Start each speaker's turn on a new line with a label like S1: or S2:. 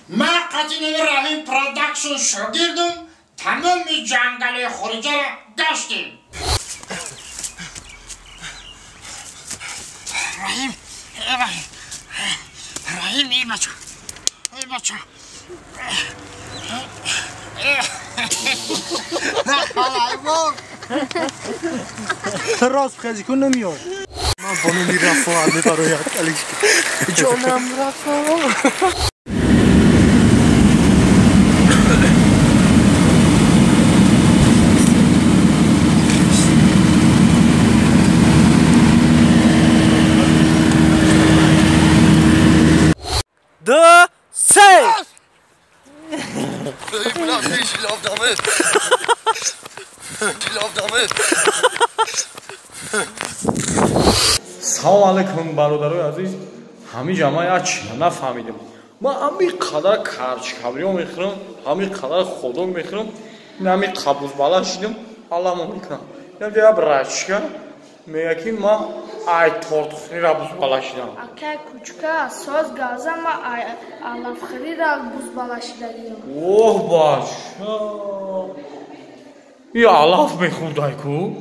S1: من قطعی رویم پرودکشن شاگردم تمام جنگل خارجه را گشتیم. رحیم ای بچه
S2: راست خیلی کن نمیاد من بانو میرفت همه برایت علیش جانم رفت دو سه
S3: سلام علیکم برادرای عزیز همین جمعه چی نفهمیدم من همین قدر کرچکبری میخورم همین قدر خودم میخورم همین قبوز بالا شدم الله ما میکنم نمیده برچکه میگه که من ای تورتخنی را بوز بالا شدم
S4: اکه کوچکه ساز گازم ما علافخری را بوز بالا شدیم
S3: اوه باش یا علاف میخوردای کو